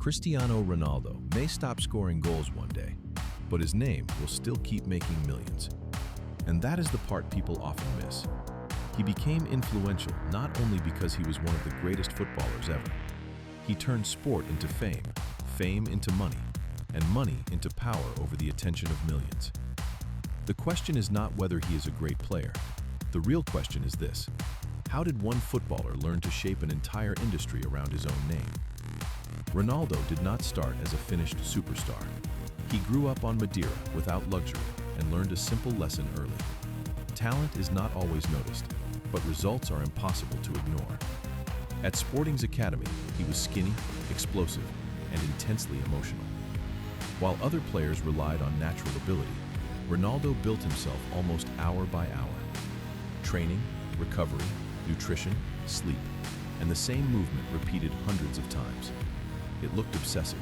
Cristiano Ronaldo may stop scoring goals one day, but his name will still keep making millions. And that is the part people often miss. He became influential not only because he was one of the greatest footballers ever. He turned sport into fame, fame into money, and money into power over the attention of millions. The question is not whether he is a great player. The real question is this: how did one footballer learn to shape an entire industry around his own name? Ronaldo did not start as a finished superstar. He grew up on Madeira without luxury and learned a simple lesson early. Talent is not always noticed, but results are impossible to ignore. At Sporting's academy, he was skinny, explosive, and intensely emotional. While other players relied on natural ability, Ronaldo built himself almost hour by hour. Training, recovery, nutrition, sleep, and the same movement repeated hundreds of times. It looked obsessive.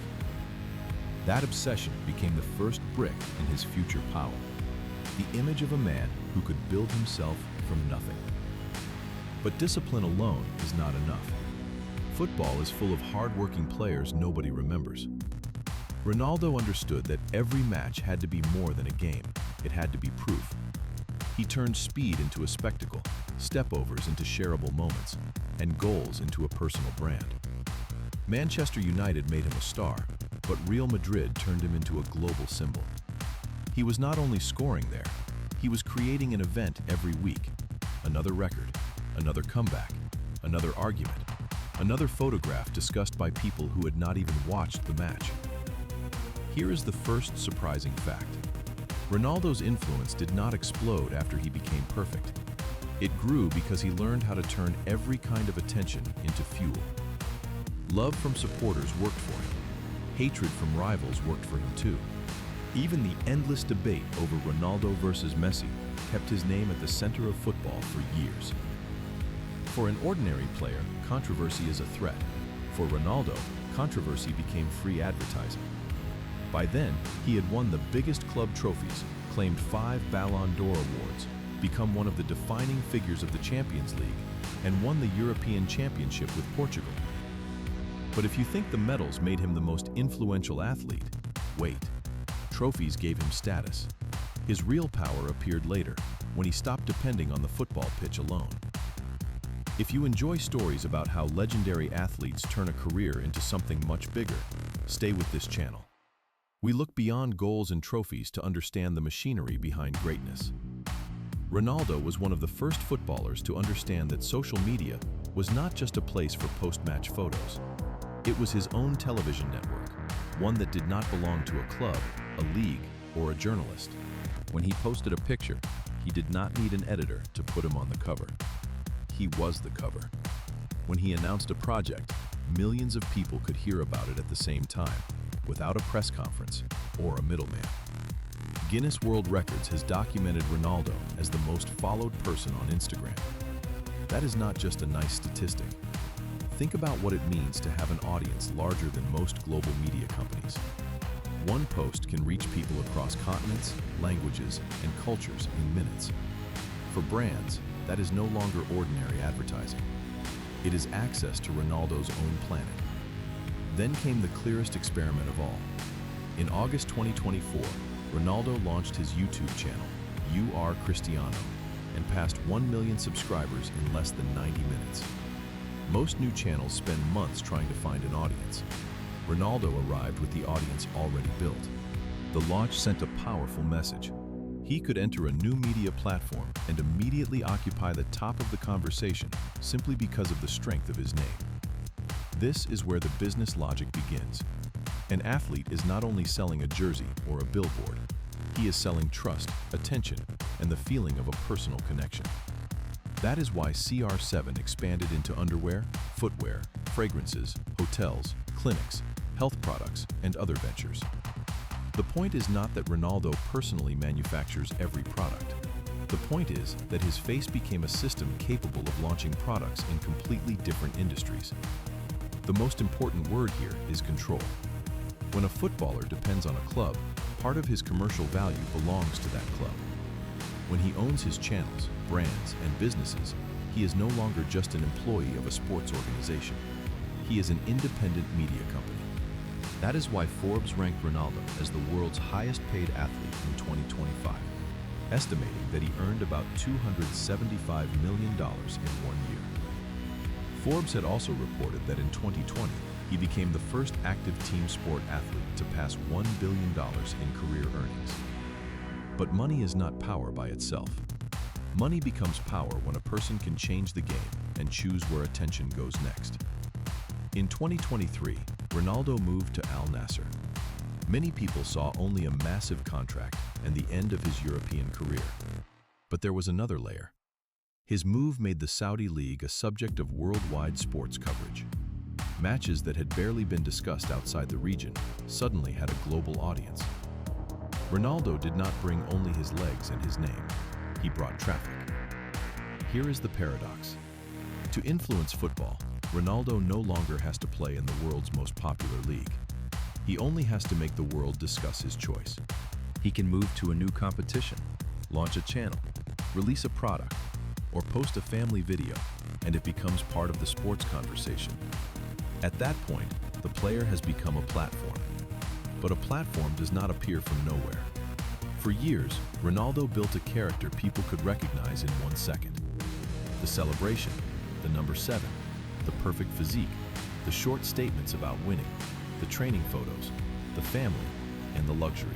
That obsession became the first brick in his future power, the image of a man who could build himself from nothing. But discipline alone is not enough. Football is full of hard-working players nobody remembers. Ronaldo understood that every match had to be more than a game. It had to be proof. He turned speed into a spectacle, step-overs into shareable moments, and goals into a personal brand. Manchester United made him a star, but Real Madrid turned him into a global symbol. He was not only scoring there, he was creating an event every week. Another record, another comeback, another argument, another photograph discussed by people who had not even watched the match. Here is the first surprising fact. Ronaldo's influence did not explode after he became perfect. It grew because he learned how to turn every kind of attention into fuel. Love from supporters worked for him. Hatred from rivals worked for him too. Even the endless debate over Ronaldo versus Messi kept his name at the center of football for years. For an ordinary player, controversy is a threat. For Ronaldo, controversy became free advertising. By then, he had won the biggest club trophies, claimed 5 Ballon d'Or awards, become one of the defining figures of the Champions League, and won the European Championship with Portugal. But if you think the medals made him the most influential athlete, wait. Trophies gave him status. His real power appeared later, when he stopped depending on the football pitch alone. If you enjoy stories about how legendary athletes turn a career into something much bigger, stay with this channel. We look beyond goals and trophies to understand the machinery behind greatness. Ronaldo was one of the first footballers to understand that social media was not just a place for post-match photos. It was his own television network, one that did not belong to a club, a league, or a journalist. When he posted a picture, he did not need an editor to put him on the cover. He was the cover. When he announced a project, millions of people could hear about it at the same time, without a press conference or a middleman. Guinness World Records has documented Ronaldo as the most followed person on Instagram. That is not just a nice statistic. Think about what it means to have an audience larger than most global media companies. One post can reach people across continents, languages, and cultures in minutes. For brands, that is no longer ordinary advertising. It is access to Ronaldo's own planet. Then came the clearest experiment of all. In August 2024, Ronaldo launched his YouTube channel, UR Cristiano, and passed 1 million subscribers in less than 90 minutes. Most new channels spend months trying to find an audience. Ronaldo arrived with the audience already built. The launch sent a powerful message. He could enter a new media platform and immediately occupy the top of the conversation simply because of the strength of his name. This is where the business logic begins. An athlete is not only selling a jersey or a billboard, he is selling trust, attention, and the feeling of a personal connection. That is why CR7 expanded into underwear, footwear, fragrances, hotels, clinics, health products, and other ventures. The point is not that Ronaldo personally manufactures every product. The point is that his face became a system capable of launching products in completely different industries. The most important word here is control. When a footballer depends on a club, part of his commercial value belongs to that club. When he owns his channels, brands, and businesses, he is no longer just an employee of a sports organization. He is an independent media company. That is why Forbes ranked Ronaldo as the world's highest-paid athlete in 2025, estimating that he earned about $275 million in 1 year. Forbes had also reported that in 2020, he became the first active team sport athlete to pass $1 billion in career earnings. But money is not power by itself. Money becomes power when a person can change the game and choose where attention goes next. In 2023, Ronaldo moved to Al-Nassr. Many people saw only a massive contract and the end of his European career. But there was another layer. His move made the Saudi League a subject of worldwide sports coverage. Matches that had barely been discussed outside the region suddenly had a global audience. Ronaldo did not bring only his legs and his name. He brought traffic. Here is the paradox. To influence football, Ronaldo no longer has to play in the world's most popular league. He only has to make the world discuss his choice. He can move to a new competition, launch a channel, release a product, or post a family video, and it becomes part of the sports conversation. At that point, the player has become a platform. But a platform does not appear from nowhere. For years, Ronaldo built a character people could recognize in 1 second. The celebration, the number 7, the perfect physique, the short statements about winning, the training photos, the family, and the luxury.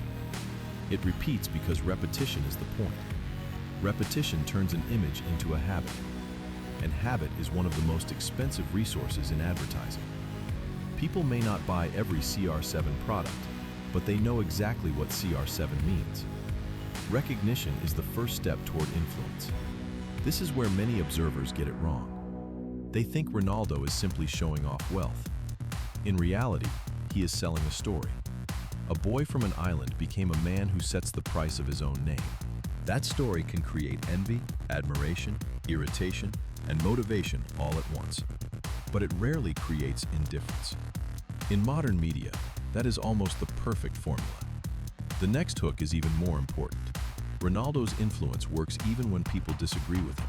It repeats because repetition is the point. Repetition turns an image into a habit. And habit is one of the most expensive resources in advertising. People may not buy every CR7 product, but they know exactly what CR7 means. Recognition is the first step toward influence. This is where many observers get it wrong. They think Ronaldo is simply showing off wealth. In reality, he is selling a story. A boy from an island became a man who sets the price of his own name. That story can create envy, admiration, irritation, and motivation all at once. But it rarely creates indifference. In modern media, that is almost the perfect formula. The next hook is even more important. Ronaldo's influence works even when people disagree with him.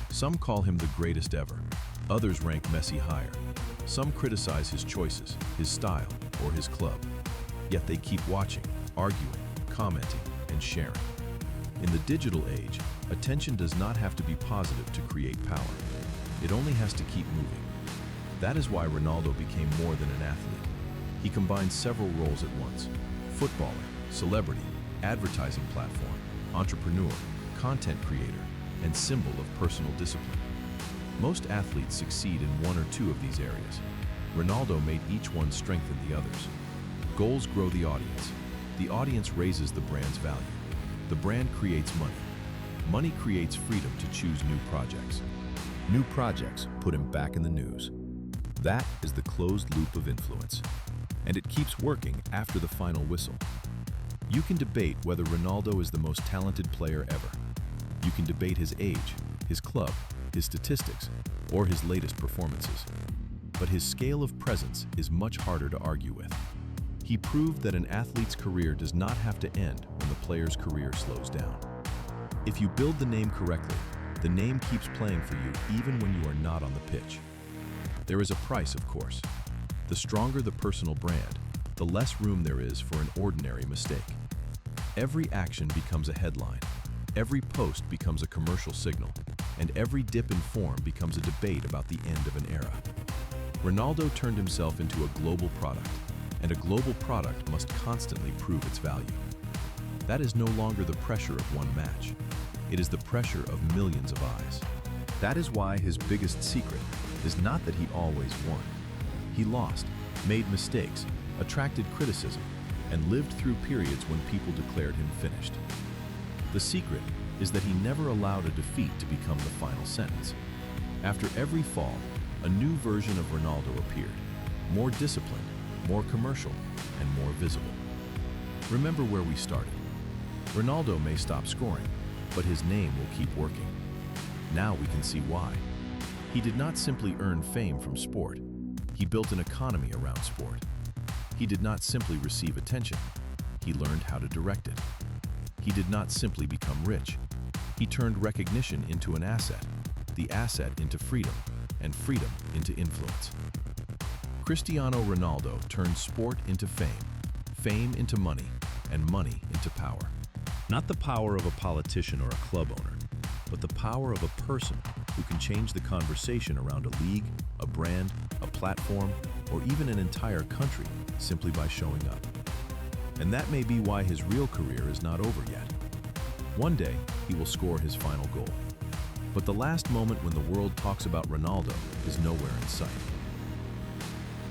Some call him the greatest ever. Others rank Messi higher. Some criticize his choices, his style, or his club. Yet they keep watching, arguing, commenting, and sharing. In the digital age, attention does not have to be positive to create power. It only has to keep moving. That is why Ronaldo became more than an athlete. He combined several roles at once: footballer, celebrity, advertising platform, entrepreneur, content creator, and symbol of personal discipline. Most athletes succeed in one or two of these areas. Ronaldo made each one strengthen the others. Goals grow the audience. The audience raises the brand's value. The brand creates money. Money creates freedom to choose new projects. New projects put him back in the news. That is the closed loop of influence. And it keeps working after the final whistle. You can debate whether Ronaldo is the most talented player ever. You can debate his age, his club, his statistics, or his latest performances. But his scale of presence is much harder to argue with. He proved that an athlete's career does not have to end when the player's career slows down. If you build the name correctly, the name keeps playing for you even when you are not on the pitch. There is a price, of course. The stronger the personal brand, the less room there is for an ordinary mistake. Every action becomes a headline, every post becomes a commercial signal, and every dip in form becomes a debate about the end of an era. Ronaldo turned himself into a global product, and a global product must constantly prove its value. That is no longer the pressure of one match. It is the pressure of millions of eyes. That is why his biggest secret is not that he always won. He lost, made mistakes, attracted criticism, and lived through periods when people declared him finished. The secret is that he never allowed a defeat to become the final sentence. After every fall, a new version of Ronaldo appeared, more disciplined, more commercial, and more visible. Remember where we started. Ronaldo may stop scoring, but his name will keep working. Now we can see why. He did not simply earn fame from sport. He built an economy around sport. He did not simply receive attention. He learned how to direct it. He did not simply become rich. He turned recognition into an asset, the asset into freedom, and freedom into influence. Cristiano Ronaldo turned sport into fame, fame into money, and money into power. Not the power of a politician or a club owner, but the power of a person who can change the conversation around a league, a brand, a platform, or even an entire country simply by showing up. And that may be why his real career is not over yet. One day, he will score his final goal. But the last moment when the world talks about Ronaldo is nowhere in sight.